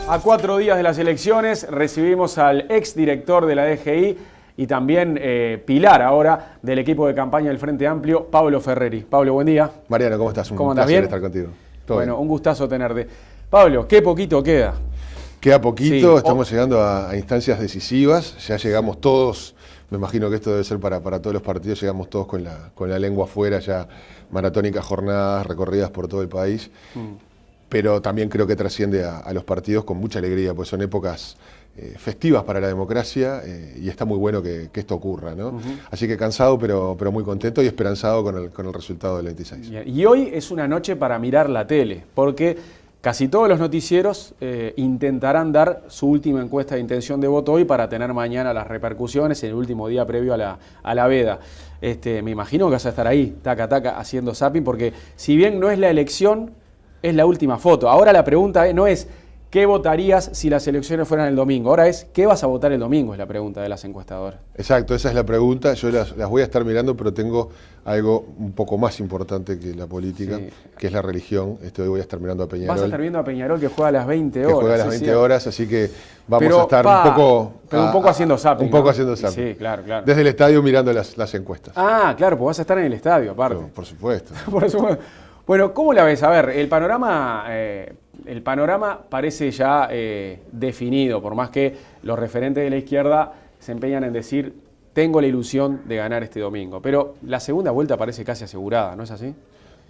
A 4 días de las elecciones recibimos al exdirector de la DGI y también pilar ahora del equipo de campaña del Frente Amplio, Pablo Ferreri. Pablo, buen día. Mariano, ¿cómo estás? ¿Cómo andás? ¿Bien? Estar contigo. Bueno, un gustazo tenerte. Pablo, ¿qué poquito queda? Queda poquito, Sí. estamos llegando a instancias decisivas, ya llegamos todos, me imagino que esto debe ser para todos los partidos, llegamos todos con la lengua afuera, ya maratónicas jornadas recorridas por todo el país. Pero también creo que trasciende a los partidos con mucha alegría, pues son épocas festivas para la democracia y está muy bueno que esto ocurra, ¿no? Así que cansado, pero muy contento y esperanzado con el resultado del 26. Y hoy es una noche para mirar la tele, porque casi todos los noticieros intentarán dar su última encuesta de intención de voto hoy para tener mañana las repercusiones en el último día previo a la veda. Me imagino que vas a estar ahí, taca, taca, haciendo zapping, porque si bien no es la elección, es la última foto. Ahora la pregunta no es ¿qué votarías si las elecciones fueran el domingo? Ahora es ¿qué vas a votar el domingo? Es la pregunta de las encuestadoras. Exacto, esa es la pregunta. Yo las voy a estar mirando, pero tengo algo un poco más importante que la política, sí, que es la religión. Hoy voy a estar mirando a Peñarol. Vas a estar viendo a Peñarol que juega a las 20 horas. Que juega a las 20 horas, así que vamos pero, a estar un poco haciendo zapping. Un poco haciendo zapping. Sí, claro, claro. Desde el estadio mirando las encuestas. Ah, claro, pues vas a estar en el estadio, aparte. Pero, por supuesto. Por supuesto. Bueno, ¿cómo la ves? A ver, el panorama parece ya definido, por más que los referentes de la izquierda se empeñan en decir tengo la ilusión de ganar este domingo, pero la segunda vuelta parece casi asegurada, ¿no es así?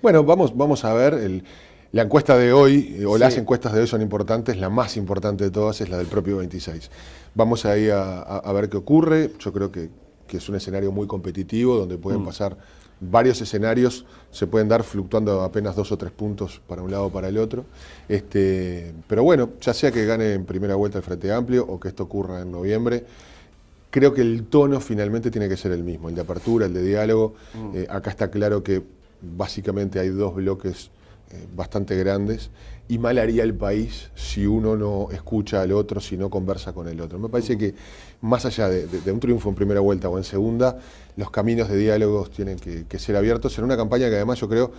Bueno, vamos a ver, la encuesta de hoy, o sí, las encuestas de hoy son importantes, la más importante de todas es la del propio 26. Vamos ahí a ver qué ocurre, yo creo que es un escenario muy competitivo, donde pueden pasar varios escenarios, se pueden dar fluctuando apenas 2 o 3 puntos para un lado o para el otro. Pero bueno, ya sea que gane en primera vuelta el Frente Amplio o que esto ocurra en noviembre, creo que el tono finalmente tiene que ser el mismo, el de apertura, el de diálogo. Acá está claro que básicamente hay dos bloques bastante grandes y mal haría el país si uno no escucha al otro, si no conversa con el otro. Me parece que más allá de un triunfo en primera vuelta o en segunda, los caminos de diálogos tienen que ser abiertos en una campaña que además yo creo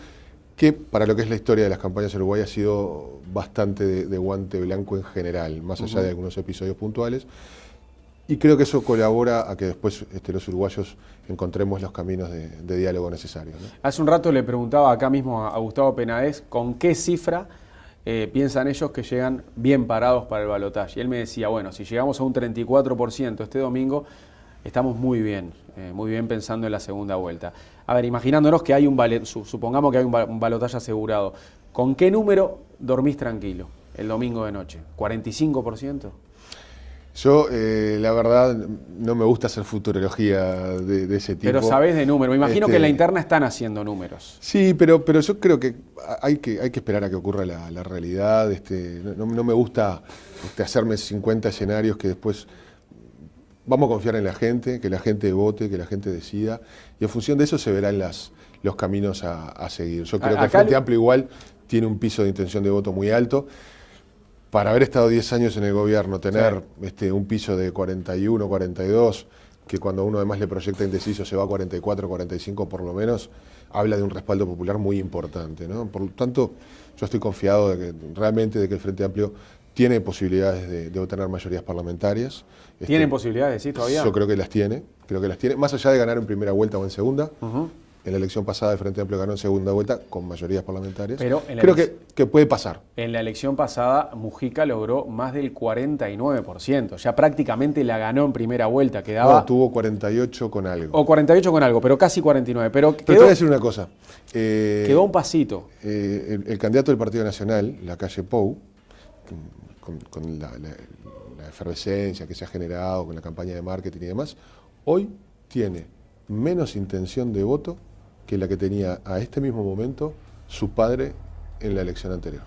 que para lo que es la historia de las campañas en Uruguay ha sido bastante de guante blanco en general, más allá de algunos episodios puntuales. Y creo que eso colabora a que después los uruguayos encontremos los caminos de diálogo necesarios, ¿no? Hace un rato le preguntaba acá mismo a Gustavo Penades con qué cifra piensan ellos que llegan bien parados para el balotaje. Y él me decía, bueno, si llegamos a un 34% este domingo, estamos muy bien pensando en la segunda vuelta. A ver, imaginándonos que hay supongamos que hay un balotaje asegurado, ¿con qué número dormís tranquilo el domingo de noche? ¿45%? Yo, la verdad, no me gusta hacer futurología de ese tipo. Pero sabés de números. Me imagino que en la interna están haciendo números. Sí, pero yo creo que hay que esperar a que ocurra la realidad. No me gusta hacerme 50 escenarios que después... Vamos a confiar en la gente, que la gente vote, que la gente decida. Y en función de eso se verán los caminos a seguir. Yo creo que el Frente Amplio igual tiene un piso de intención de voto muy alto. Para haber estado 10 años en el gobierno, tener un piso de 41, 42, que cuando uno además le proyecta indeciso se va a 44, 45 por lo menos, habla de un respaldo popular muy importante, ¿no? Por lo tanto, yo estoy confiado de que el Frente Amplio tiene posibilidades de obtener mayorías parlamentarias. ¿Tienen posibilidades, sí, todavía? Yo creo que las tiene, más allá de ganar en primera vuelta o en segunda. En la elección pasada el Frente Amplio ganó en segunda vuelta con mayorías parlamentarias. Pero creo que puede pasar. En la elección pasada Mujica logró más del 49%. Ya prácticamente la ganó en primera vuelta. No, tuvo 48 con algo. O 48 con algo, pero casi 49. Pero te voy a decir una cosa. Quedó un pasito. El candidato del Partido Nacional, Lacalle Pou, con la efervescencia que se ha generado con la campaña de marketing y demás, hoy tiene menos intención de voto que la que tenía a este mismo momento su padre en la elección anterior.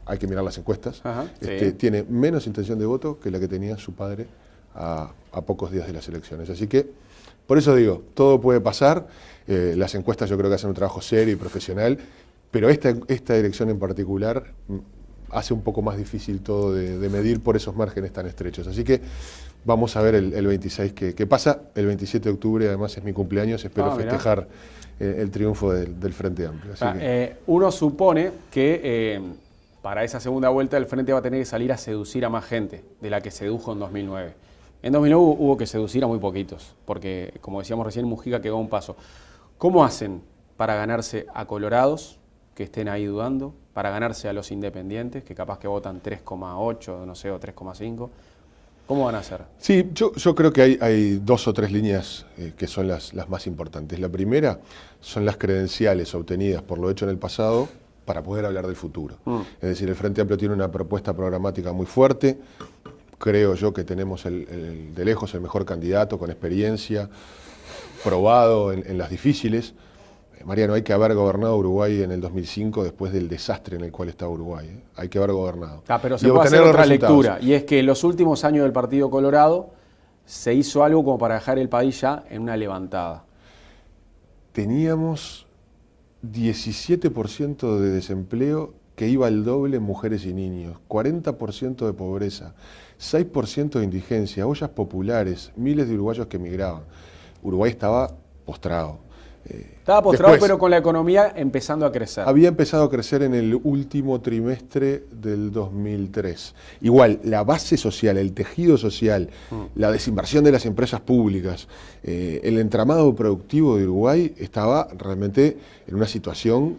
Hay que mirar las encuestas. Sí. Tiene menos intención de voto que la que tenía su padre a pocos días de las elecciones. Así que, por eso digo, todo puede pasar. Las encuestas yo creo que hacen un trabajo serio y profesional, pero esta elección en particular hace un poco más difícil todo de medir por esos márgenes tan estrechos. Así que vamos a ver el 26 qué pasa. El 27 de octubre, además, es mi cumpleaños. Espero festejar el triunfo del Frente Amplio. Así uno supone que para esa segunda vuelta el Frente va a tener que salir a seducir a más gente de la que sedujo en 2009. En 2009 hubo que seducir a muy poquitos, porque, como decíamos recién, Mujica quedó a un paso. ¿Cómo hacen para ganarse a colorados, que estén ahí dudando, para ganarse a los independientes, que capaz que votan 3,8, no sé, o 3,5? ¿Cómo van a hacer? Sí, yo creo que hay 2 o 3 líneas que son las más importantes. La primera son las credenciales obtenidas por lo hecho en el pasado para poder hablar del futuro. Es decir, el Frente Amplio tiene una propuesta programática muy fuerte. Creo yo que tenemos de lejos el mejor candidato, con experiencia, probado en las difíciles. Mariano, hay que haber gobernado Uruguay en el 2005 después del desastre en el cual estaba Uruguay. Hay que haber gobernado. Pero se puede hacer otra lectura, y es que en los últimos años del Partido Colorado se hizo algo como para dejar el país ya en una Teníamos 17% de desempleo, que iba al doble en mujeres y niños, 40% de pobreza, 6% de indigencia, ollas populares, miles de uruguayos que emigraban. Uruguay estaba postrado. Estaba postrado, pero con la economía empezando a crecer. Había empezado a crecer en el último trimestre del 2003. Igual, la base social, el tejido social, la desinversión de las empresas públicas, el entramado productivo de Uruguay estaba realmente en una situación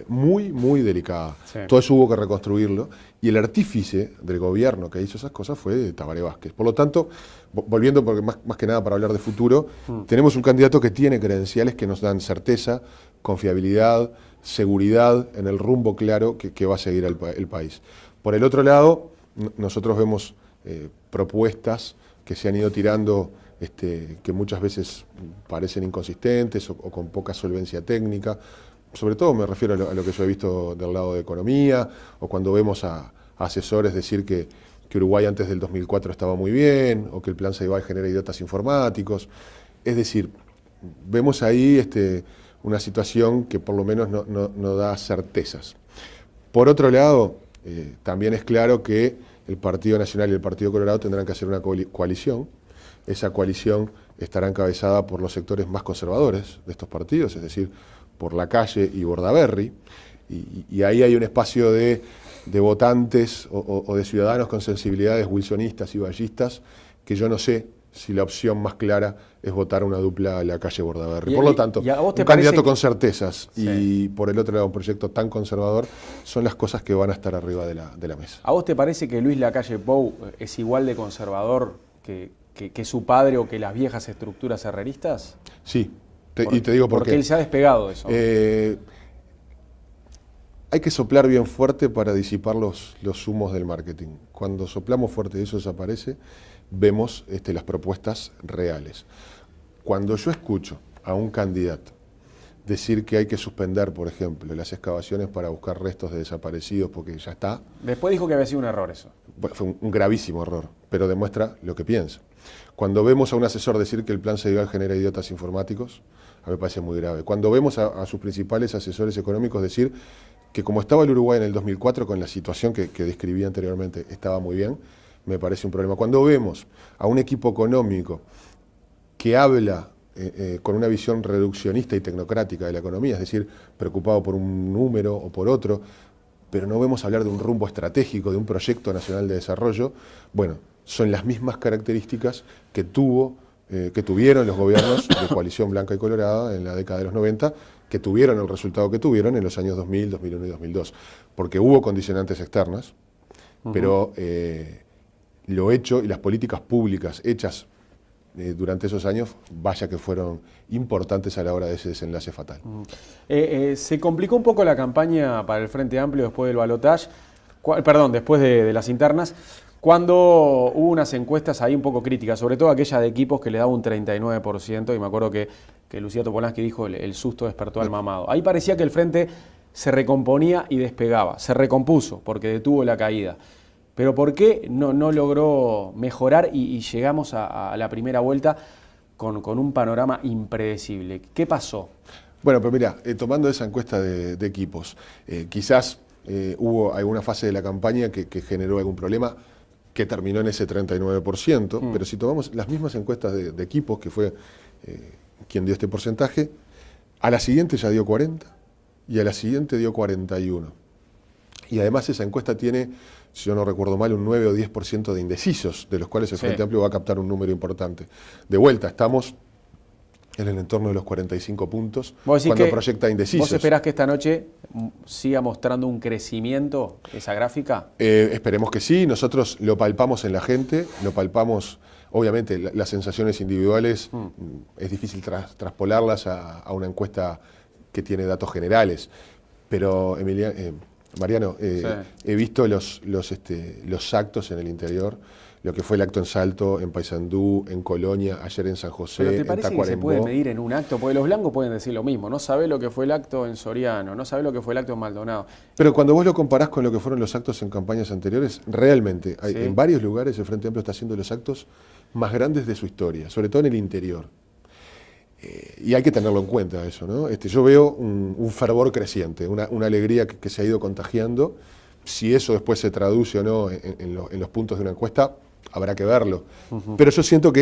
muy, muy delicada. Sí. Todo eso hubo que reconstruirlo. Y el artífice del gobierno que hizo esas cosas fue Tabaré Vázquez. Por lo tanto, volviendo porque más que nada para hablar de futuro, tenemos un candidato que tiene credenciales que nos dan certeza, confiabilidad, seguridad en el rumbo claro que va a seguir el país. Por el otro lado, nosotros vemos propuestas que se han ido tirando, que muchas veces parecen inconsistentes o con poca solvencia técnica. Sobre todo me refiero a lo que yo he visto del lado de economía, o cuando vemos a asesores decir que Uruguay antes del 2004 estaba muy bien, o que el plan Ceibal genera idiotas informáticos. Es decir, vemos ahí una situación que por lo menos no da certezas. Por otro lado, también es claro que el Partido Nacional y el Partido Colorado tendrán que hacer una coalición. Esa coalición estará encabezada por los sectores más conservadores de estos partidos, es decir, por Lacalle y Bordaberry, y ahí hay un espacio de votantes o de ciudadanos con sensibilidades wilsonistas y vallistas, que yo no sé si la opción más clara es votar una dupla a Lacalle-Bordaberry. Por lo tanto, un candidato con certezas y por el otro lado un proyecto tan conservador son las cosas que van a estar arriba de la mesa. ¿A vos te parece que Luis Lacalle Pou es igual de conservador que su padre o que las viejas estructuras herreristas? Sí. Y te digo por qué. Porque él se ha despegado de eso. Hay que soplar bien fuerte para disipar los humos del marketing. Cuando soplamos fuerte y eso desaparece, vemos las propuestas reales. Cuando yo escucho a un candidato decir que hay que suspender, por ejemplo, las excavaciones para buscar restos de desaparecidos porque ya está... Después dijo que había sido un error eso. Fue un gravísimo error, pero demuestra lo que piensa. Cuando vemos a un asesor decir que el plan Ceibal genera idiotas informáticos, a mí me parece muy grave. Cuando vemos a sus principales asesores económicos decir que como estaba el Uruguay en el 2004, con la situación que describí anteriormente, estaba muy bien, me parece un problema. Cuando vemos a un equipo económico que habla con una visión reduccionista y tecnocrática de la economía, es decir, preocupado por un número o por otro, pero no vemos hablar de un rumbo estratégico, de un proyecto nacional de desarrollo, bueno, son las mismas características que tuvieron los gobiernos de coalición blanca y colorada en la década de los 90, que tuvieron el resultado que tuvieron en los años 2000, 2001 y 2002, porque hubo condicionantes externas, pero lo hecho y las políticas públicas hechas durante esos años, vaya que fueron importantes a la hora de ese desenlace fatal. Se complicó un poco la campaña para el Frente Amplio después del balotaje, después de las internas, cuando hubo unas encuestas ahí un poco críticas, sobre todo aquellas de equipos que le daba un 39%, y me acuerdo que Lucía Topolansky dijo el susto despertó al mamado. Ahí parecía que el Frente se recomponía y despegaba, se recompuso porque detuvo la caída. Pero ¿por qué no logró mejorar y llegamos a la primera vuelta con un panorama impredecible? ¿Qué pasó? Bueno, pero mira, tomando esa encuesta de equipos, quizás hubo alguna fase de la campaña que generó algún problema que terminó en ese 39%, pero si tomamos las mismas encuestas de equipos, que fue quien dio este porcentaje, a la siguiente ya dio 40 y a la siguiente dio 41. Y además esa encuesta tiene, si yo no recuerdo mal, un 9 o 10% de indecisos, de los cuales el Frente Amplio va a captar un número importante. De vuelta, estamos en el entorno de los 45 puntos cuando proyecta indecisos. ¿Vos esperás que esta noche siga mostrando un crecimiento esa gráfica? Esperemos que sí. Nosotros lo palpamos en la gente, lo palpamos, obviamente las sensaciones individuales es difícil traspolarlas a una encuesta que tiene datos generales. Pero Mariano, he visto los actos en el interior, lo que fue el acto en Salto, en Paysandú, en Colonia, ayer en San José, ¿Pero te parece que se puede medir en un acto? Porque los blancos pueden decir lo mismo, no sabés lo que fue el acto en Soriano, no sabés lo que fue el acto en Maldonado. Pero cuando vos lo comparás con lo que fueron los actos en campañas anteriores, realmente en varios lugares el Frente Amplio está haciendo los actos más grandes de su historia, sobre todo en el interior. Y hay que tenerlo en cuenta eso, ¿no? Yo veo un fervor creciente, una alegría que se ha ido contagiando. Si eso después se traduce o no en los puntos de una encuesta, habrá que verlo. Pero yo siento que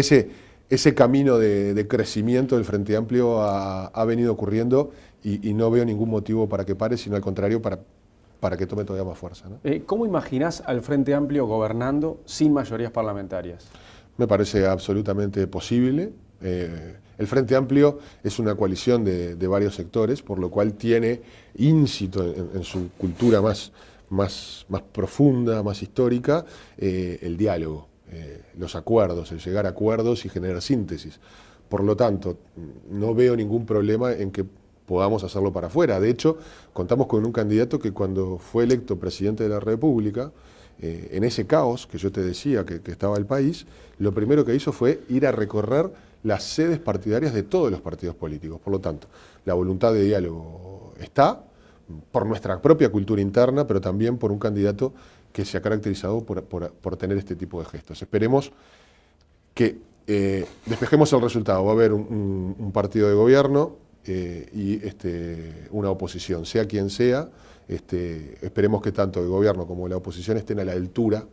ese camino de crecimiento del Frente Amplio ha venido ocurriendo y no veo ningún motivo para que pare, sino al contrario, para que tome todavía más fuerza, ¿no? ¿Cómo imaginás al Frente Amplio gobernando sin mayorías parlamentarias? Me parece absolutamente posible. El Frente Amplio es una coalición de varios sectores, por lo cual tiene íncito en su cultura más profunda, más histórica, el diálogo, los acuerdos, el llegar a acuerdos y generar síntesis. Por lo tanto, no veo ningún problema en que podamos hacerlo para afuera. De hecho, contamos con un candidato que cuando fue electo presidente de la República, en ese caos que yo te decía que estaba el país, lo primero que hizo fue ir a recorrer las sedes partidarias de todos los partidos políticos. Por lo tanto, la voluntad de diálogo está, por nuestra propia cultura interna, pero también por un candidato que se ha caracterizado por tener este tipo de gestos. Esperemos que despejemos el resultado. Va a haber un partido de gobierno y una oposición, sea quien sea. Esperemos que tanto el gobierno como la oposición estén a la altura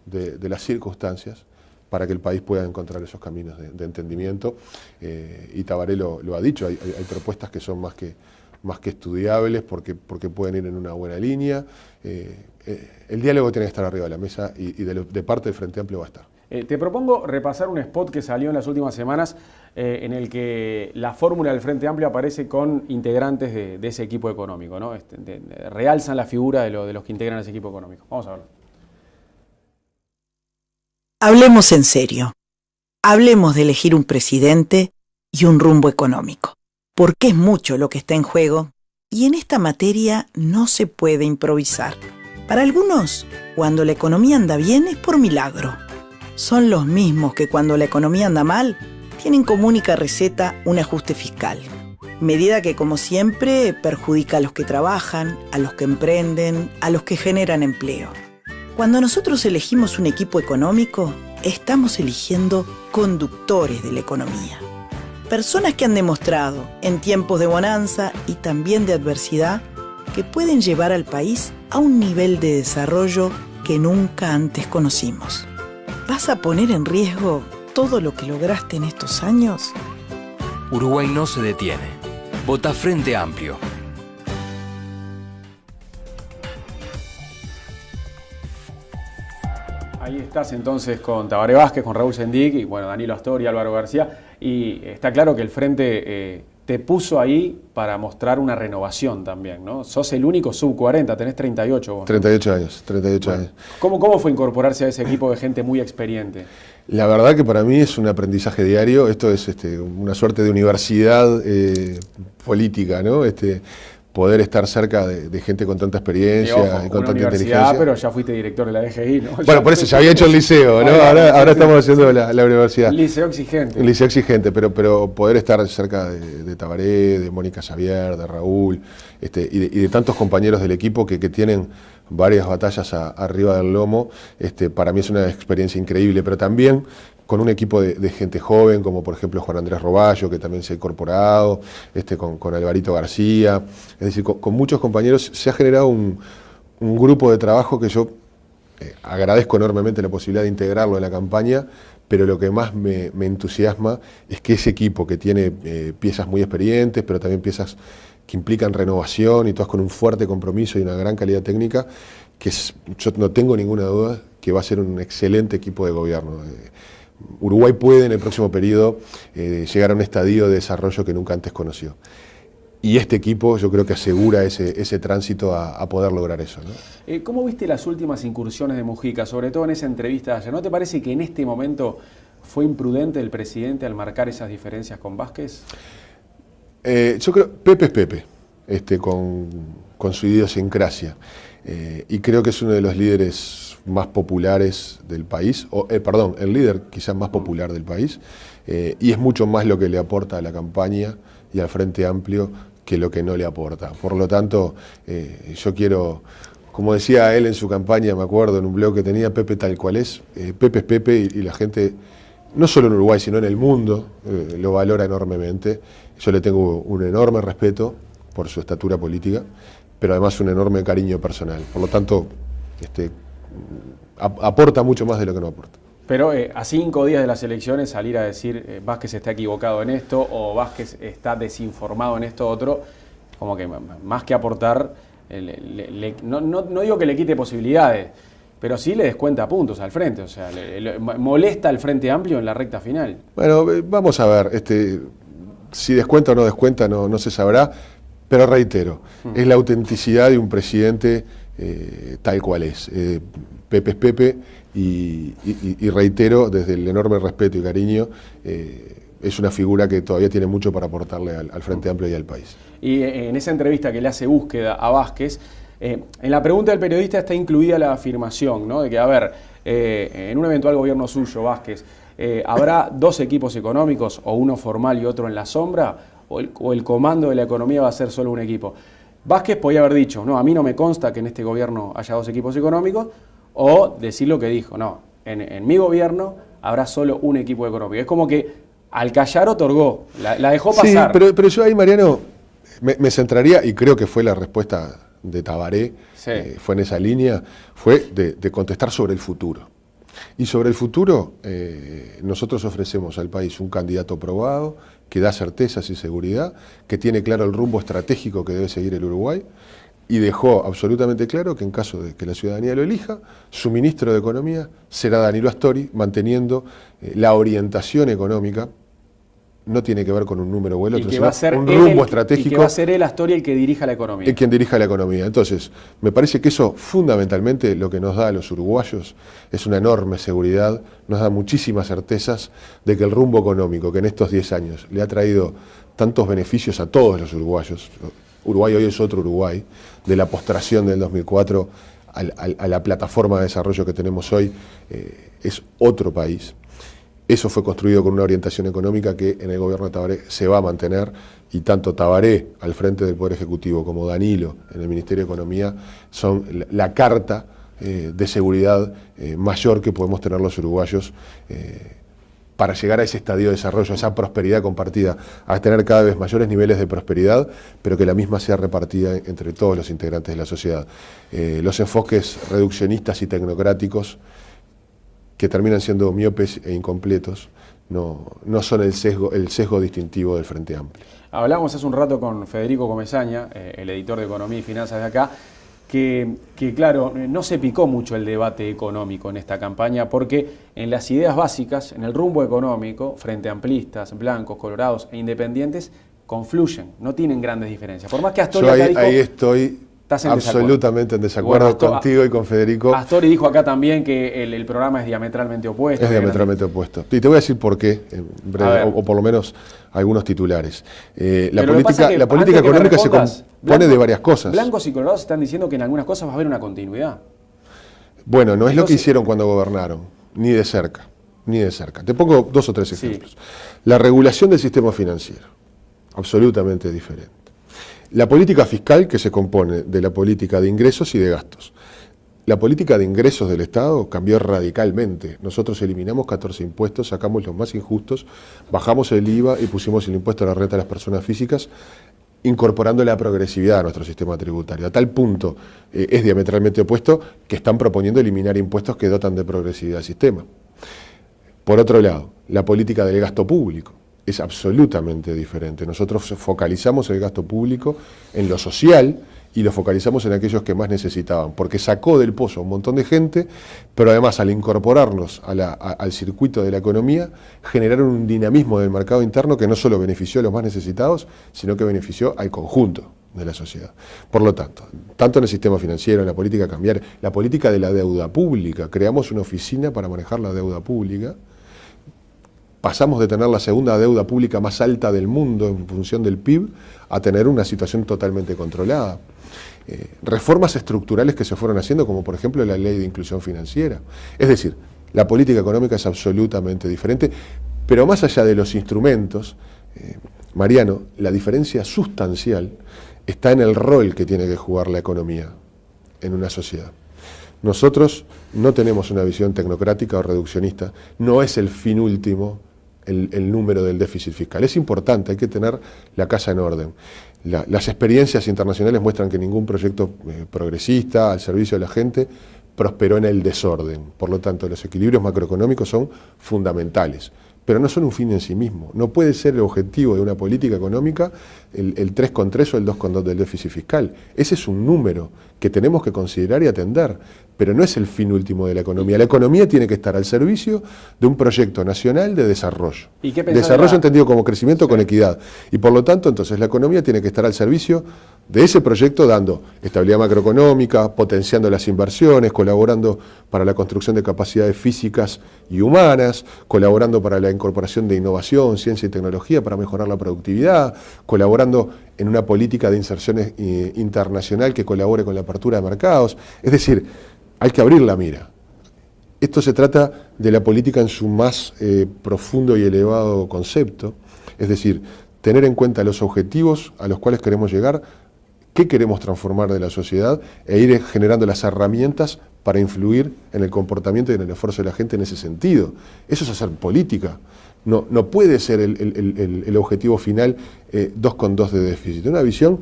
de las circunstancias para que el país pueda encontrar esos caminos de entendimiento. Y Tabaré lo ha dicho, hay propuestas que son más que estudiables porque pueden ir en una buena línea. El diálogo tiene que estar arriba de la mesa y de parte del Frente Amplio va a estar. Te propongo repasar un spot que salió en las últimas semanas en el que la fórmula del Frente Amplio aparece con integrantes de ese equipo económico, ¿no? Realzan la figura de los que integran ese equipo económico. Vamos a verlo. Hablemos en serio. Hablemos de elegir un presidente y un rumbo económico. Porque es mucho lo que está en juego y en esta materia no se puede improvisar. Para algunos, cuando la economía anda bien es por milagro. Son los mismos que cuando la economía anda mal tienen como única receta un ajuste fiscal. Medida que, como siempre, perjudica a los que trabajan, a los que emprenden, a los que generan empleo. Cuando nosotros elegimos un equipo económico, estamos eligiendo conductores de la economía. Personas que han demostrado, en tiempos de bonanza y también de adversidad, que pueden llevar al país a un nivel de desarrollo que nunca antes conocimos. ¿Vas a poner en riesgo todo lo que lograste en estos años? Uruguay no se detiene. Vota Frente Amplio. Ahí estás entonces con Tabaré Vázquez, con Raúl Sendic y bueno, Danilo Astori, Álvaro García. Y está claro que el Frente te puso ahí para mostrar una renovación también, ¿no? Sos el único sub-40, tenés 38 vos, ¿no? 38 años, 38 años. ¿Cómo fue incorporarse a ese equipo de gente muy experiente? La verdad que para mí es un aprendizaje diario. Esto es una suerte de universidad política, ¿no? Poder estar cerca de gente con tanta experiencia y con tanta inteligencia. Pero ya fuiste director de la DGI, ¿no? Bueno, por eso ya había hecho el liceo, ¿no? Ahora estamos haciendo la universidad. Liceo exigente. El liceo exigente, pero poder estar cerca de Tabaré, de Mónica Xavier, de Raúl, y de tantos compañeros del equipo que tienen varias batallas arriba del lomo, para mí es una experiencia increíble, pero también con un equipo de gente joven, como por ejemplo Juan Andrés Roballo, que también se ha incorporado, con Alvarito García, es decir, con muchos compañeros se ha generado un grupo de trabajo que yo agradezco enormemente la posibilidad de integrarlo en la campaña, pero lo que más me entusiasma es que ese equipo que tiene piezas muy experientes, pero también piezas que implican renovación y todas con un fuerte compromiso y una gran calidad técnica, yo no tengo ninguna duda que va a ser un excelente equipo de gobierno. Uruguay puede en el próximo periodo llegar a un estadio de desarrollo que nunca antes conoció. Y este equipo yo creo que asegura ese tránsito a poder lograr eso, ¿no? ¿Cómo viste las últimas incursiones de Mujica, sobre todo en esa entrevista de ayer? ¿No te parece que en este momento fue imprudente el presidente al marcar esas diferencias con Vázquez? Yo creo Pepe es Pepe, con su idiosincrasia. Y creo que es uno de los líderes más populares del país, el líder quizás más popular del país, y es mucho más lo que le aporta a la campaña y al Frente Amplio que lo que no le aporta. Por lo tanto, yo quiero, como decía él en su campaña, me acuerdo, en un blog que tenía, Pepe tal cual es, Pepe es Pepe, y la gente, no solo en Uruguay, sino en el mundo, lo valora enormemente. Yo le tengo un enorme respeto por su estatura política, pero además un enorme cariño personal. Por lo tanto, aporta mucho más de lo que no aporta. Pero a 5 días de las elecciones salir a decir Vázquez está equivocado en esto o Vázquez está desinformado en esto otro, como que más que aportar, no digo que le quite posibilidades, pero sí le descuenta puntos al frente, o sea, molesta al Frente Amplio en la recta final. Bueno, vamos a ver, si descuenta o no descuenta no se sabrá, pero reitero, es la autenticidad de un presidente tal cual es. Pepe es Pepe y reitero, desde el enorme respeto y cariño, es una figura que todavía tiene mucho para aportarle al Frente Amplio y al país. Y en esa entrevista que le hace Búsqueda a Vázquez, en la pregunta del periodista está incluida la afirmación, ¿no? De que, a ver, en un eventual gobierno suyo, Vázquez, ¿habrá 2 equipos económicos, o uno formal y otro en la sombra? ¿O el comando de la economía va a ser solo un equipo? Vázquez podía haber dicho, no, a mí no me consta que en este gobierno haya 2 equipos económicos, o decir lo que dijo, no, en mi gobierno habrá solo un equipo económico. Es como que al callar otorgó, la dejó pasar. Sí, pero yo ahí, Mariano, me centraría, y creo que fue la respuesta de Tabaré, sí. Fue en esa línea, fue de contestar sobre el futuro. Y sobre el futuro, nosotros ofrecemos al país un candidato probado, que da certezas y seguridad, que tiene claro el rumbo estratégico que debe seguir el Uruguay, y dejó absolutamente claro que en caso de que la ciudadanía lo elija, su ministro de Economía será Danilo Astori, manteniendo la orientación económica. No tiene que ver con un número o el otro, sino un rumbo estratégico. Y que va a ser él, Astori, el que dirija la economía. Quien dirija la economía. Entonces, me parece que eso, fundamentalmente, lo que nos da a los uruguayos es una enorme seguridad, nos da muchísimas certezas de que el rumbo económico que en estos 10 años le ha traído tantos beneficios a todos los uruguayos, Uruguay hoy es otro Uruguay, de la postración del 2004 a la plataforma de desarrollo que tenemos hoy, es otro país. Eso fue construido con una orientación económica que en el gobierno de Tabaré se va a mantener, y tanto Tabaré al frente del Poder Ejecutivo como Danilo en el Ministerio de Economía son la carta de seguridad mayor que podemos tener los uruguayos para llegar a ese estadio de desarrollo, a esa prosperidad compartida, a tener cada vez mayores niveles de prosperidad, pero que la misma sea repartida entre todos los integrantes de la sociedad. Los enfoques reduccionistas y tecnocráticos, que terminan siendo miopes e incompletos, no son el sesgo distintivo del Frente Amplio. Hablamos hace un rato con Federico Comesaña, el editor de Economía y Finanzas de acá, que claro, no se picó mucho el debate económico en esta campaña, porque en las ideas básicas, en el rumbo económico, frente amplistas, blancos, colorados e independientes, confluyen, no tienen grandes diferencias. Por más que Astori acá dijo, ahí estoy absolutamente en desacuerdo contigo y con Federico. Astori dijo acá también que el programa es diametralmente opuesto. Es diametralmente opuesto. Y te voy a decir por qué, en breve, o por lo menos algunos titulares. La política económica se compone de varias cosas. Blancos y colorados están diciendo que en algunas cosas va a haber una continuidad. Bueno, no es lo que hicieron cuando gobernaron, ni de cerca, ni de cerca. Te pongo 2 o 3 ejemplos. Sí. La regulación del sistema financiero, absolutamente diferente. La política fiscal, que se compone de la política de ingresos y de gastos. La política de ingresos del Estado cambió radicalmente. Nosotros eliminamos 14 impuestos, sacamos los más injustos, bajamos el IVA y pusimos el impuesto a la renta de las personas físicas, incorporando la progresividad a nuestro sistema tributario. A tal punto es diametralmente opuesto que están proponiendo eliminar impuestos que dotan de progresividad al sistema. Por otro lado, la política del gasto público, es absolutamente diferente. Nosotros focalizamos el gasto público en lo social y lo focalizamos en aquellos que más necesitaban, porque sacó del pozo a un montón de gente, pero además al incorporarnos al circuito de la economía, generaron un dinamismo del mercado interno que no solo benefició a los más necesitados, sino que benefició al conjunto de la sociedad. Por lo tanto, tanto en el sistema financiero, en la política cambiaria, la política de la deuda pública, creamos una oficina para manejar la deuda pública, pasamos de tener la segunda deuda pública más alta del mundo en función del PIB a tener una situación totalmente controlada. Reformas estructurales que se fueron haciendo, como por ejemplo la ley de inclusión financiera. Es decir, la política económica es absolutamente diferente, pero más allá de los instrumentos, Mariano, la diferencia sustancial está en el rol que tiene que jugar la economía en una sociedad. Nosotros no tenemos una visión tecnocrática o reduccionista, no es el fin último el número del déficit fiscal. Es importante, hay que tener la casa en orden. Las experiencias internacionales muestran que ningún proyecto progresista al servicio de la gente prosperó en el desorden. Por lo tanto, los equilibrios macroeconómicos son fundamentales, pero no son un fin en sí mismo. No puede ser el objetivo de una política económica el 3,3 o el 2,2 del déficit fiscal. Ese es un número que tenemos que considerar y atender, pero no es el fin último de la economía. La economía tiene que estar al servicio de un proyecto nacional de desarrollo. ¿Y qué pensás Desarrollo entendido como crecimiento con equidad. Y por lo tanto, entonces, la economía tiene que estar al servicio de ese proyecto, dando estabilidad macroeconómica, potenciando las inversiones, colaborando para la construcción de capacidades físicas y humanas, colaborando para la incorporación de innovación, ciencia y tecnología para mejorar la productividad, colaborando en una política de inserción internacional que colabore con la apertura de mercados. Es decir, hay que abrir la mira. Esto se trata de la política en su más profundo y elevado concepto, es decir, tener en cuenta los objetivos a los cuales queremos llegar, qué queremos transformar de la sociedad e ir generando las herramientas para influir en el comportamiento y en el esfuerzo de la gente en ese sentido. Eso es hacer política. No puede ser el objetivo final 2,2 de déficit. Una visión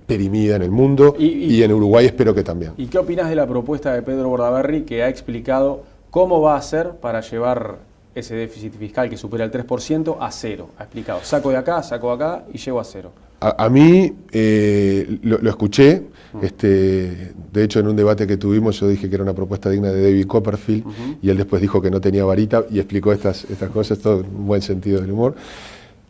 perimida en el mundo y en Uruguay espero que también. ¿Y qué opinas de la propuesta de Pedro Bordaberry, que ha explicado cómo va a hacer para llevar ese déficit fiscal que supera el 3% a cero? Ha explicado, saco de acá y llego a cero. A mí lo escuché, de hecho en un debate que tuvimos yo dije que era una propuesta digna de David Copperfield, y él después dijo que no tenía varita y explicó estas cosas, todo en un buen sentido del humor.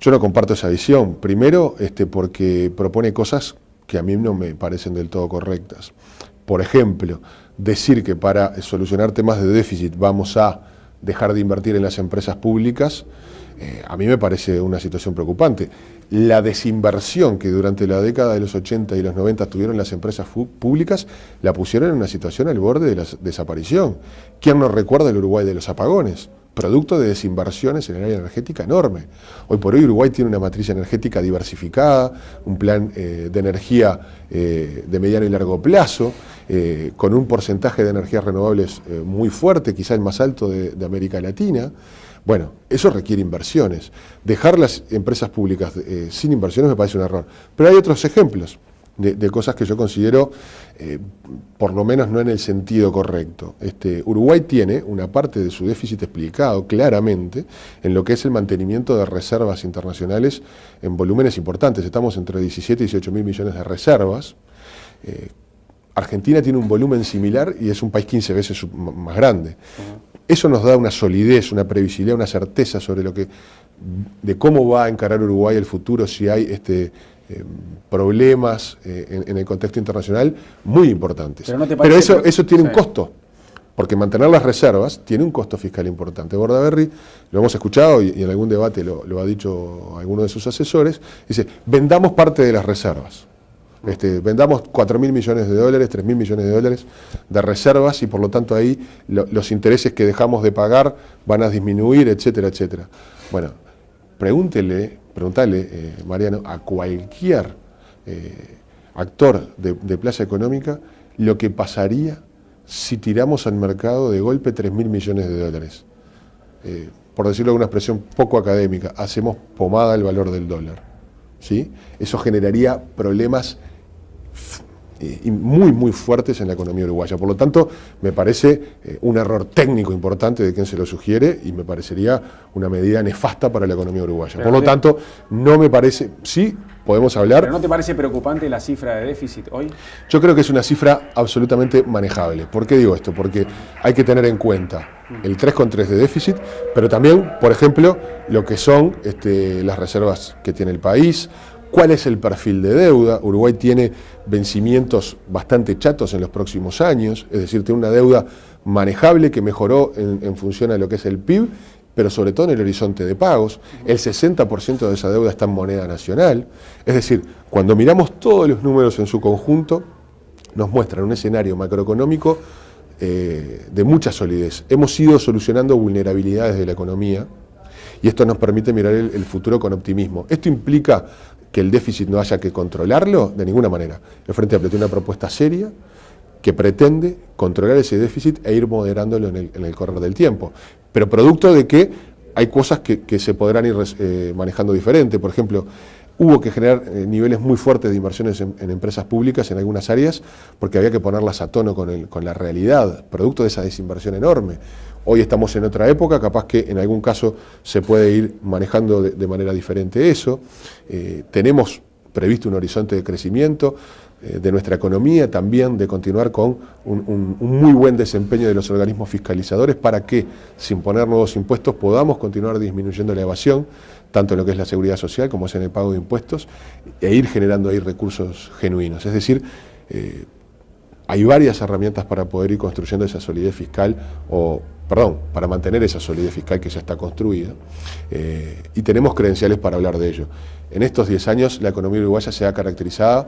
Yo no comparto esa visión, primero porque propone cosas que a mí no me parecen del todo correctas. Por ejemplo, decir que para solucionar temas de déficit vamos a dejar de invertir en las empresas públicas, a mí me parece una situación preocupante. La desinversión que durante la década de los 80 y los 90 tuvieron las empresas públicas, la pusieron en una situación al borde de la desaparición. ¿Quién no recuerda el Uruguay de los apagones? Producto de desinversiones en el área energética enorme. Hoy por hoy Uruguay tiene una matriz energética diversificada, un plan de energía de mediano y largo plazo, con un porcentaje de energías renovables muy fuerte, quizá el más alto de América Latina. Bueno, eso requiere inversiones. Dejar las empresas públicas sin inversiones me parece un error. Pero hay otros ejemplos de cosas que yo considero, por lo menos no en el sentido correcto. Uruguay tiene una parte de su déficit explicado claramente en lo que es el mantenimiento de reservas internacionales en volúmenes importantes. Estamos entre 17 y 18 mil millones de reservas. Argentina tiene un volumen similar y es un país 15 veces más grande. Eso nos da una solidez, una previsibilidad, una certeza sobre de cómo va a encarar Uruguay el futuro si hay problemas en el contexto internacional muy importantes. Pero eso tiene un costo, porque mantener las reservas tiene un costo fiscal importante. Bordaberry, lo hemos escuchado y en algún debate lo ha dicho alguno de sus asesores, dice, vendamos parte de las reservas. Vendamos 4.000 millones de dólares, 3.000 millones de dólares de reservas y por lo tanto ahí los intereses que dejamos de pagar van a disminuir, etcétera, etcétera. Bueno, preguntale, Mariano, a cualquier actor de plaza económica lo que pasaría si tiramos al mercado de golpe 3.000 millones de dólares. Por decirlo de una expresión poco académica, hacemos pomada al valor del dólar. ¿Sí? Eso generaría problemas muy fuertes en la economía uruguaya. Por lo tanto, me parece un error técnico importante de quien se lo sugiere y me parecería una medida nefasta para la economía uruguaya. Pero por lo tanto, no me parece... Sí, podemos hablar... ¿Pero no te parece preocupante la cifra de déficit hoy? Yo creo que es una cifra absolutamente manejable. ¿Por qué digo esto? Porque hay que tener en cuenta el 3,3 de déficit, pero también, por ejemplo, lo que son las reservas que tiene el país. ¿Cuál es el perfil de deuda? Uruguay tiene vencimientos bastante chatos en los próximos años, es decir, tiene una deuda manejable que mejoró en función a lo que es el PIB, pero sobre todo en el horizonte de pagos. El 60% de esa deuda está en moneda nacional. Es decir, cuando miramos todos los números en su conjunto, nos muestran un escenario macroeconómico de mucha solidez. Hemos ido solucionando vulnerabilidades de la economía y esto nos permite mirar el futuro con optimismo. ¿Esto implica que el déficit no haya que controlarlo? De ninguna manera. El Frente Amplio tiene una propuesta seria que pretende controlar ese déficit e ir moderándolo en el correr del tiempo. Pero producto de que hay cosas que se podrán ir manejando diferente. Por ejemplo, hubo que generar niveles muy fuertes de inversiones en empresas públicas en algunas áreas porque había que ponerlas a tono con la realidad, producto de esa desinversión enorme. Hoy estamos en otra época, capaz que en algún caso se puede ir manejando de manera diferente eso. Tenemos previsto un horizonte de crecimiento de nuestra economía, también de continuar con un muy buen desempeño de los organismos fiscalizadores para que, sin poner nuevos impuestos, podamos continuar disminuyendo la evasión, tanto en lo que es la seguridad social como es en el pago de impuestos, e ir generando ahí recursos genuinos. Es decir, hay varias herramientas para poder ir construyendo esa solidez fiscal, para mantener esa solidez fiscal que ya está construida, y tenemos credenciales para hablar de ello. En estos 10 años la economía uruguaya se ha caracterizado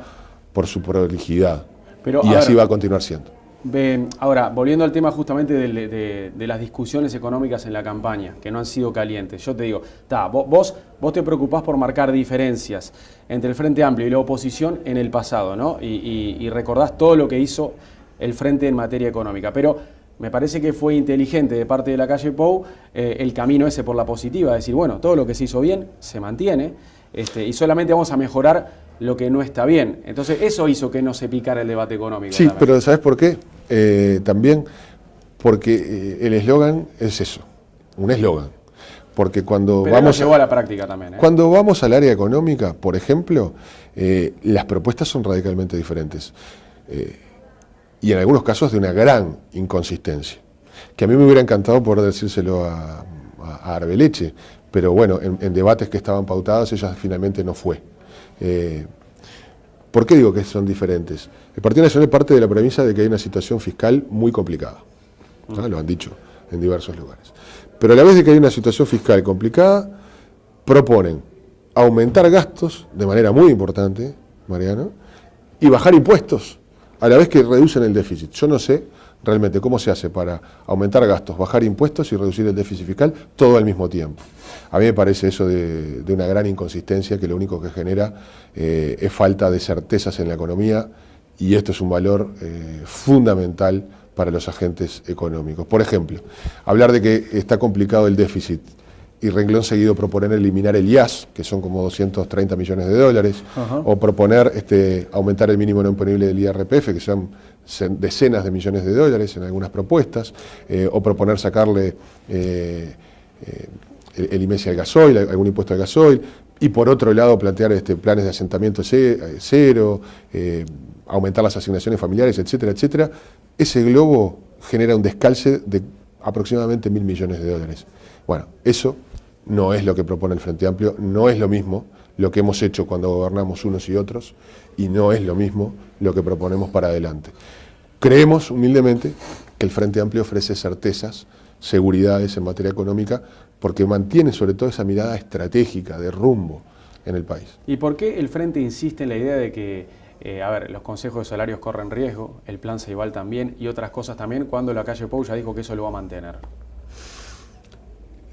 por su prolijidad, y así va a continuar siendo. Ahora, volviendo al tema justamente de las discusiones económicas en la campaña, que no han sido calientes, yo te digo, vos te preocupás por marcar diferencias entre el Frente Amplio y la oposición en el pasado, ¿no? Y recordás todo lo que hizo el Frente en materia económica, pero me parece que fue inteligente de parte de la calle Pou el camino ese por la positiva, decir, bueno, todo lo que se hizo bien se mantiene y solamente vamos a mejorar lo que no está bien. Entonces eso hizo que no se picara el debate económico. Sí, también. Pero ¿sabes por qué? También porque el eslogan es eso, un eslogan. Porque cuando pero vamos lo llevó a la práctica también. Cuando vamos al área económica, por ejemplo, las propuestas son radicalmente diferentes. Y en algunos casos de una gran inconsistencia. Que a mí me hubiera encantado poder decírselo a Arbeleche, pero bueno, en debates que estaban pautados ella finalmente no fue. ¿Por qué digo que son diferentes? El Partido Nacional parte de la premisa de que hay una situación fiscal muy complicada, ¿no? Lo han dicho en diversos lugares. Pero a la vez de que hay una situación fiscal complicada, proponen aumentar gastos de manera muy importante, Mariano, y bajar impuestos, a la vez que reducen el déficit. Yo no sé realmente cómo se hace para aumentar gastos, bajar impuestos y reducir el déficit fiscal todo al mismo tiempo. A mí me parece eso de una gran inconsistencia que lo único que genera es falta de certezas en la economía, y esto es un valor fundamental para los agentes económicos. Por ejemplo, hablar de que está complicado el déficit y renglón seguido proponer eliminar el IAS, que son como 230 millones de dólares, o proponer aumentar el mínimo no imponible del IRPF, que son decenas de millones de dólares en algunas propuestas, o proponer sacarle el IMESI al gasoil, algún impuesto al gasoil, y por otro lado plantear planes de asentamiento cero, aumentar las asignaciones familiares, etcétera, etcétera. Ese globo genera un descalce de aproximadamente 1.000 millones de dólares. Bueno, eso no es lo que propone el Frente Amplio, no es lo mismo lo que hemos hecho cuando gobernamos unos y otros, y no es lo mismo lo que proponemos para adelante. Creemos humildemente que el Frente Amplio ofrece certezas, seguridades en materia económica, porque mantiene sobre todo esa mirada estratégica de rumbo en el país. ¿Y por qué el Frente insiste en la idea de que, los consejos de salarios corren riesgo, el plan Ceibal también y otras cosas también, cuando la calle Pou ya dijo que eso lo va a mantener?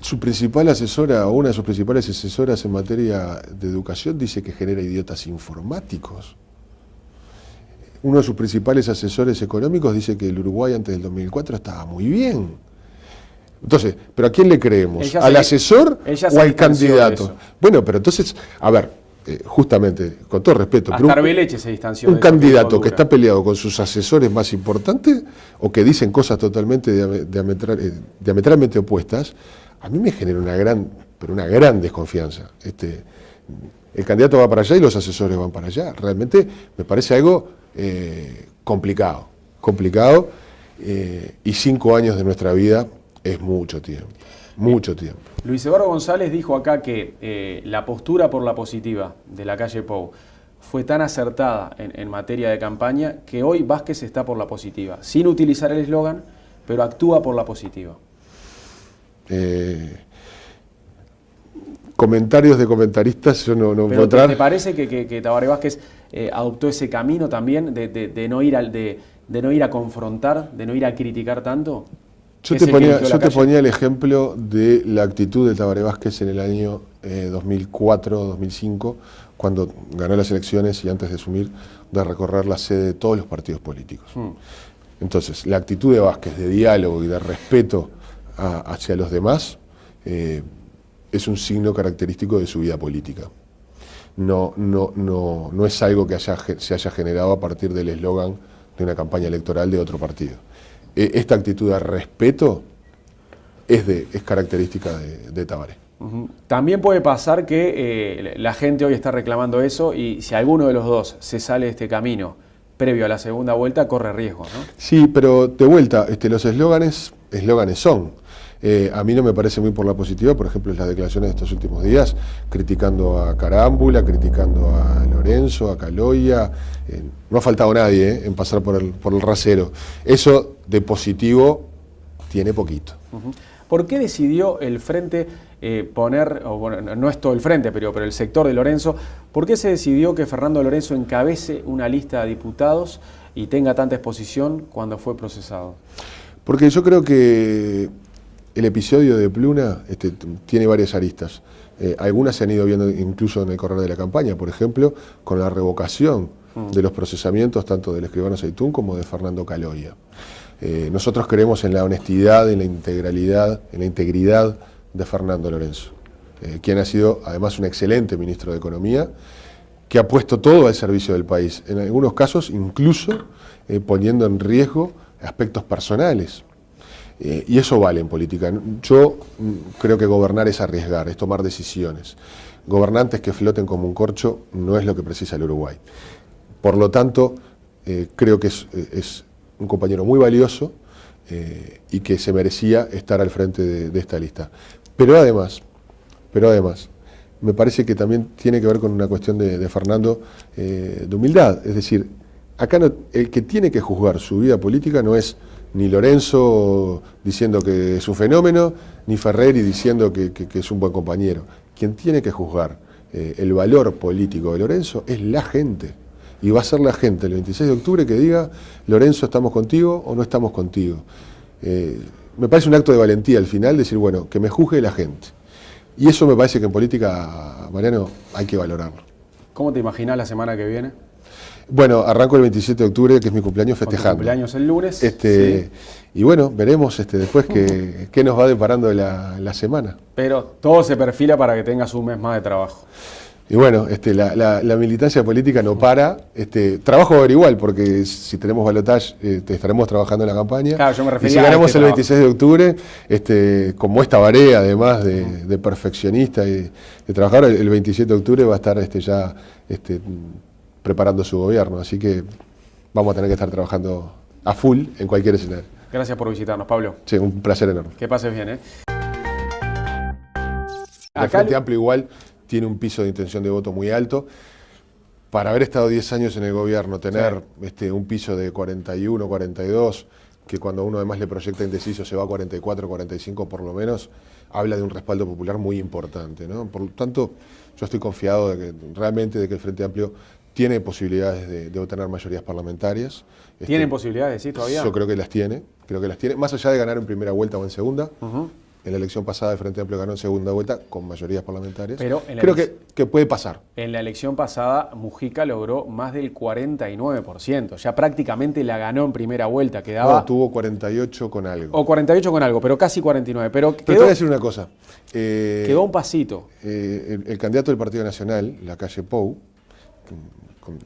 Su principal asesora, o una de sus principales asesoras en materia de educación, dice que genera idiotas informáticos. Uno de sus principales asesores económicos dice que el Uruguay antes del 2004 estaba muy bien. Entonces, ¿pero a quién le creemos? ¿Al asesor o al candidato? Bueno, pero entonces, a ver, justamente, con todo respeto, Hasta Arbeleche se distanció. Un de esa candidato postura. que está peleado con sus asesores más importantes o que dicen cosas totalmente diametralmente opuestas, a mí me genera una gran desconfianza. El candidato va para allá y los asesores van para allá. Realmente me parece algo complicado, y 5 años de nuestra vida es mucho tiempo. Mucho tiempo. Luis Eduardo González dijo acá que la postura por la positiva de la calle Pou fue tan acertada en materia de campaña que hoy Vázquez está por la positiva, sin utilizar el eslogan, pero actúa por la positiva. Comentarios de comentaristas yo no puedo entrar. ¿Te parece que Tabaré Vázquez adoptó ese camino también de no ir a confrontar, de no ir a criticar tanto? Yo te ponía el ejemplo de la actitud de Tabaré Vázquez en el año 2004-2005, cuando ganó las elecciones y antes de asumir, de recorrer la sede de todos los partidos políticos. Entonces, la actitud de Vázquez de diálogo y de respeto hacia los demás es un signo característico de su vida política. No es algo que se haya generado a partir del eslogan de una campaña electoral de otro partido. Esta actitud de respeto es característica de Tabaré. También puede pasar que la gente hoy está reclamando eso y si alguno de los dos se sale de este camino previo a la segunda vuelta, corre riesgo, ¿no? Sí, pero de vuelta, los eslóganes son. A mí no me parece muy por la positiva, por ejemplo, las declaraciones de estos últimos días, criticando a Carámbula, criticando a Lorenzo, a Caloia. No ha faltado nadie en pasar por el rasero. Eso de positivo tiene poquito. ¿Por qué decidió el Frente poner, o bueno, no es todo el Frente, pero el sector de Lorenzo, por qué se decidió que Fernando Lorenzo encabece una lista de diputados y tenga tanta exposición cuando fue procesado? Porque yo creo que el episodio de Pluna tiene varias aristas. Algunas se han ido viendo incluso en el correr de la campaña, por ejemplo, con la revocación de los procesamientos tanto del escribano Seitún como de Fernando Caloia. Nosotros creemos en la honestidad, en la integralidad, en la integridad de Fernando Lorenzo, quien ha sido además un excelente ministro de Economía, que ha puesto todo al servicio del país, en algunos casos incluso poniendo en riesgo aspectos personales. Y eso vale en política. Yo creo que gobernar es arriesgar, es tomar decisiones. Gobernantes que floten como un corcho no es lo que precisa el Uruguay. Por lo tanto, creo que es un compañero muy valioso y que se merecía estar al frente de esta lista. Pero además, me parece que también tiene que ver con una cuestión de Fernando de humildad. Es decir, acá el que tiene que juzgar su vida política no es ni Lorenzo diciendo que es un fenómeno, ni Ferreri diciendo que es un buen compañero. Quien tiene que juzgar el valor político de Lorenzo es la gente. Y va a ser la gente el 26 de octubre que diga, Lorenzo, ¿estamos contigo o no estamos contigo? Me parece un acto de valentía al final decir, bueno, que me juzgue la gente. Y eso me parece que en política, Mariano, hay que valorarlo. ¿Cómo te imaginás la semana que viene? Bueno, arranco el 27 de octubre, que es mi cumpleaños, festejando. Tu cumpleaños el lunes. Sí. Y bueno, veremos después qué nos va deparando la semana. Pero todo se perfila para que tengas un mes más de trabajo. Y bueno, la militancia política no para. Trabajo va a haber igual, porque si tenemos balotaje, estaremos trabajando en la campaña. Claro, yo me refería y si ganamos el 26 de octubre, como esta Tabaré, además de perfeccionista y de trabajador, el 27 de octubre va a estar ya preparando su gobierno. Así que vamos a tener que estar trabajando a full en cualquier escenario. Gracias por visitarnos, Pablo. Sí, un placer enorme. Que pases bien, El Frente Amplio igual tiene un piso de intención de voto muy alto. Para haber estado 10 años en el gobierno, tener un piso de 41, 42, que cuando uno además le proyecta indeciso se va a 44, 45 por lo menos, habla de un respaldo popular muy importante, ¿no? Por lo tanto, yo estoy confiado realmente de que el Frente Amplio tiene posibilidades de obtener mayorías parlamentarias. ¿Tienen posibilidades, sí, todavía? Yo creo que las tiene, más allá de ganar en primera vuelta o en segunda. en la elección pasada el Frente Amplio ganó en segunda vuelta con mayorías parlamentarias. Pero creo que puede pasar. En la elección pasada Mujica logró más del 49%, ya prácticamente la ganó en primera vuelta, quedaba... No, tuvo 48 con algo. O 48 con algo, pero casi 49. Pero te voy a decir una cosa. Quedó un pasito. El candidato del Partido Nacional, Lacalle Pou,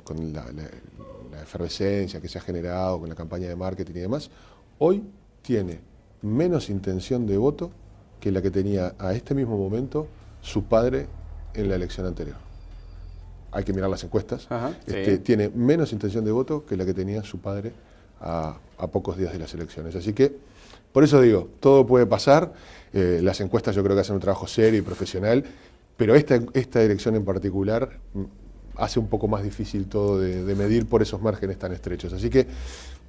con la efervescencia que se ha generado con la campaña de marketing y demás, hoy tiene menos intención de voto que la que tenía a este mismo momento su padre en la elección anterior. Hay que mirar las encuestas. Ajá, sí. Tiene menos intención de voto que la que tenía su padre a pocos días de las elecciones. Así que, por eso digo, todo puede pasar. Las encuestas yo creo que hacen un trabajo serio y profesional, pero esta elección en particular hace un poco más difícil todo de medir por esos márgenes tan estrechos. Así que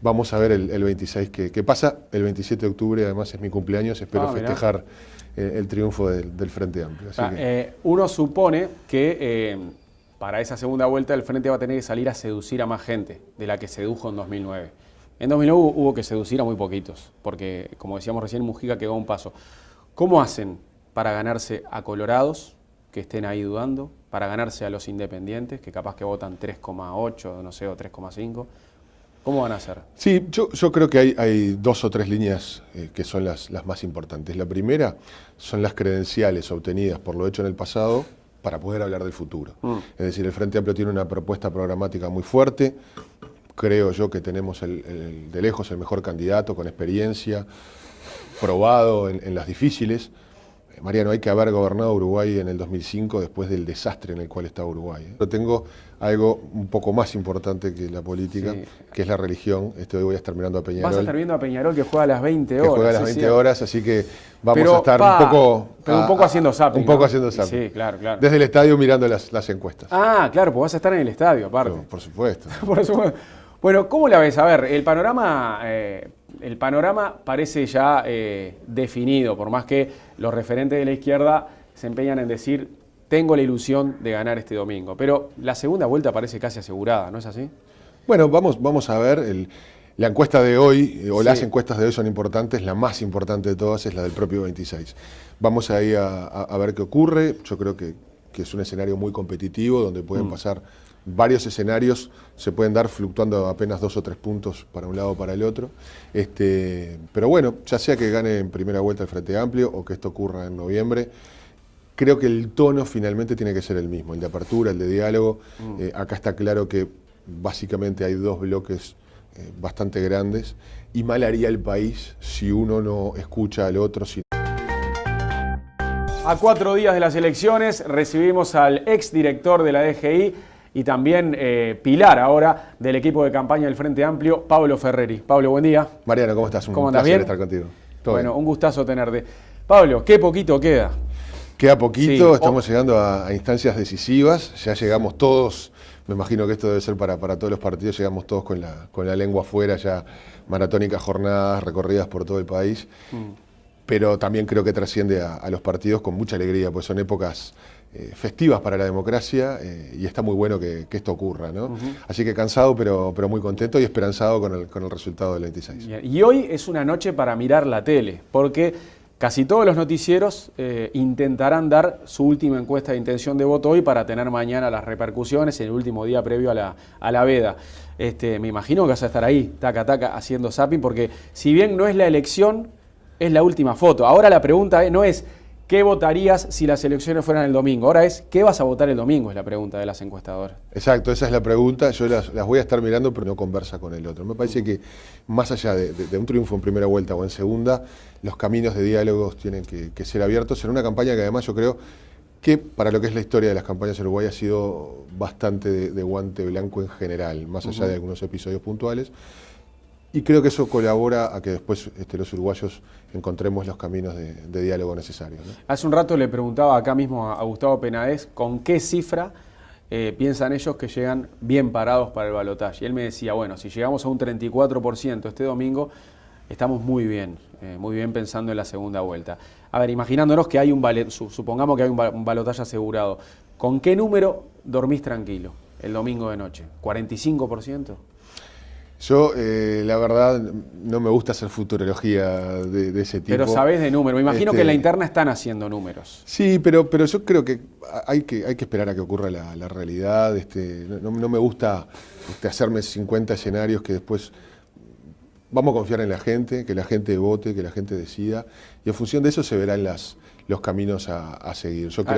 vamos a ver el 26 qué pasa. El 27 de octubre, además, es mi cumpleaños. Espero festejar el triunfo del Frente Amplio. Así uno supone que para esa segunda vuelta el Frente va a tener que salir a seducir a más gente de la que sedujo en 2009. En 2009 hubo que seducir a muy poquitos, porque, como decíamos recién, Mujica quedó a un paso. ¿Cómo hacen para ganarse a colorados que estén ahí dudando, para ganarse a los independientes, que capaz que votan 3,8, no sé, o 3,5? ¿Cómo van a hacer? Sí, yo creo que hay dos o tres líneas que son las más importantes. La primera son las credenciales obtenidas por lo hecho en el pasado para poder hablar del futuro. Es decir, el Frente Amplio tiene una propuesta programática muy fuerte. Creo yo que tenemos de lejos el mejor candidato, con experiencia, probado en las difíciles. Mariano, hay que haber gobernado Uruguay en el 2005 después del desastre en el cual está Uruguay. Pero tengo algo un poco más importante que la política, que es la religión. Hoy voy a estar mirando a Peñarol. Vas a estar viendo a Peñarol que juega a las 20 horas. Que juega a las 20 horas, así que vamos a estar un poco haciendo zapping. Un poco haciendo zapping. Sí, claro. Desde el estadio mirando las encuestas. Ah, claro, pues vas a estar en el estadio, aparte. Pero, por supuesto. Por supuesto. Bueno, ¿cómo la ves? A ver, el panorama parece ya definido, por más que los referentes de la izquierda se empeñan en decir, tengo la ilusión de ganar este domingo. Pero la segunda vuelta parece casi asegurada, ¿no es así? Bueno, vamos a ver. La encuesta de hoy, o las encuestas de hoy son importantes, la más importante de todas es la del propio 26. Vamos ahí a ver qué ocurre. Yo creo que es un escenario muy competitivo, donde pueden pasar varios escenarios, se pueden dar fluctuando apenas 2 o 3 puntos para un lado o para el otro. Pero bueno, ya sea que gane en primera vuelta el Frente Amplio o que esto ocurra en noviembre, creo que el tono finalmente tiene que ser el mismo, el de apertura, el de diálogo. Acá está claro que básicamente hay dos bloques bastante grandes y mal haría el país si uno no escucha al otro. A 4 días de las elecciones recibimos al exdirector de la DGI y también pilar ahora del equipo de campaña del Frente Amplio, Pablo Ferreri. Pablo, buen día. Mariano, ¿cómo estás? ¿Cómo placer bien? Estar contigo. Bueno, bien. Un gustazo tenerte. Pablo, ¿qué poquito queda? Queda poquito, estamos llegando a instancias decisivas, ya llegamos todos, me imagino que esto debe ser para todos los partidos, llegamos todos con la lengua afuera, ya maratónicas jornadas recorridas por todo el país, pero también creo que trasciende a los partidos con mucha alegría, pues son épocas festivas para la democracia y está muy bueno que esto ocurra, ¿no? Así que cansado pero muy contento y esperanzado con el resultado del 26. Y hoy es una noche para mirar la tele, porque casi todos los noticieros intentarán dar su última encuesta de intención de voto hoy para tener mañana las repercusiones en el último día previo a la veda. Me imagino que vas a estar ahí, taca, haciendo zapping, porque si bien no es la elección, es la última foto. Ahora la pregunta no es ¿qué votarías si las elecciones fueran el domingo? Ahora es ¿qué vas a votar el domingo? Es la pregunta de las encuestadoras. Exacto, esa es la pregunta. Yo las voy a estar mirando, pero no conversa con el otro. Me parece que más allá de un triunfo en primera vuelta o en segunda, los caminos de diálogos tienen que ser abiertos en una campaña que además yo creo que para lo que es la historia de las campañas en Uruguay ha sido bastante de guante blanco en general, más allá de algunos episodios puntuales. Y creo que eso colabora a que después los uruguayos encontremos los caminos de diálogo necesarios, ¿no? Hace un rato le preguntaba acá mismo a Gustavo Penades con qué cifra piensan ellos que llegan bien parados para el balotaje. Y él me decía, bueno, si llegamos a un 34% este domingo, estamos muy bien pensando en la segunda vuelta. A ver, imaginándonos que hay supongamos que hay un balotaje asegurado, ¿con qué número dormís tranquilo el domingo de noche? ¿45%? Yo, la verdad, no me gusta hacer futurología de ese tipo. Pero sabés de números. Me imagino que en la interna están haciendo números. Sí, pero yo creo que hay que esperar a que ocurra la realidad. No me gusta hacerme 50 escenarios que después... Vamos a confiar en la gente, que la gente vote, que la gente decida. Y en función de eso se verán los caminos a seguir. Yo creo